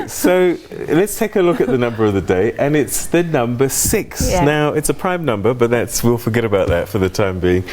So let's take a look at the number of the day, and it's the number 6. Yeah. Now, it's a prime number, but we'll forget about that for the time being.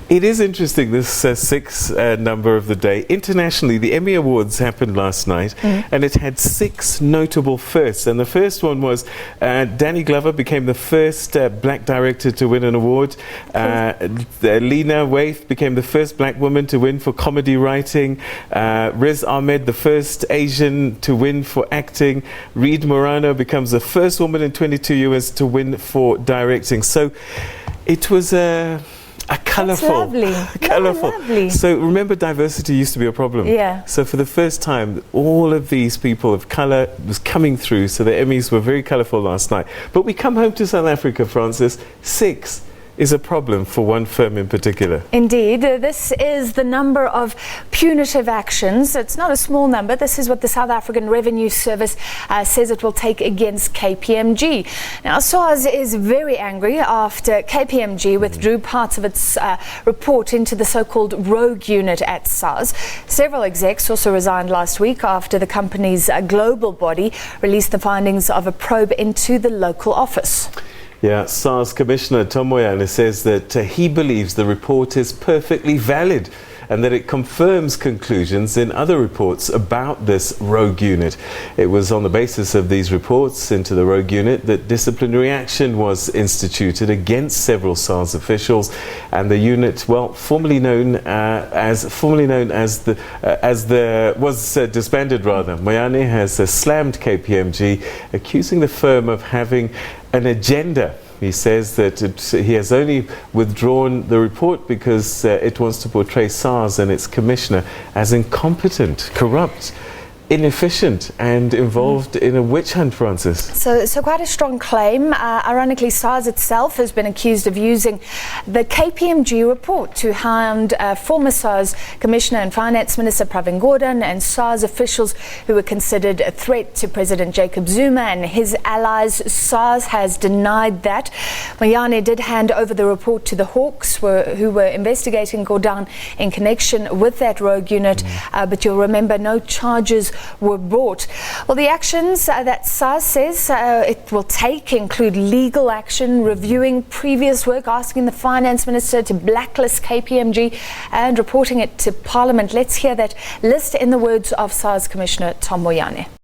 It is interesting, this 6 number of the day. Internationally, the Emmy Awards happened last night, and it had 6 notable firsts. And the first one was Danny Glover became the first black director to win an award. Lena Waithe became the first black woman to win for comedy writing. Riz Ahmed, the first Asian to win for acting. Reed Morano becomes the first woman in 22 years to win for directing. So it was a colourful. Lovely. So remember, diversity used to be a problem. Yeah. So for the first time, all of these people of colour was coming through. So the Emmys were very colourful last night. But we come home to South Africa, Francis. 6 is a problem for one firm in particular. Indeed, this is the number of punitive actions. It's not a small number. This is what the South African Revenue Service says it will take against KPMG. Now, SARS is very angry after KPMG withdrew parts of its report into the so-called rogue unit at SARS. Several execs also resigned last week after the company's global body released the findings of a probe into the local office. Yeah, SARS Commissioner Tom Moyane says that he believes the report is perfectly valid and that it confirms conclusions in other reports about this rogue unit. It was on the basis of these reports into the rogue unit that disciplinary action was instituted against several SARS officials, and the unit, well, formerly known as disbanded rather. Moyane has slammed KPMG, accusing the firm of having an agenda. He says that he has only withdrawn the report because it wants to portray SARS and its commissioner as incompetent, corrupt, inefficient and involved in a witch hunt, Francis. So quite a strong claim. Ironically, SARS itself has been accused of using the KPMG report to hound former SARS Commissioner and Finance Minister Pravin Gordhan and SARS officials who were considered a threat to President Jacob Zuma and his allies. SARS has denied that. Moyane did hand over the report to the Hawks, who were investigating Gordhan in connection with that rogue unit, but you'll remember no charges were brought. Well, the actions that SARS says it will take include legal action, reviewing previous work, asking the Finance Minister to blacklist KPMG and reporting it to Parliament. Let's hear that list in the words of SARS Commissioner Tom Moyane.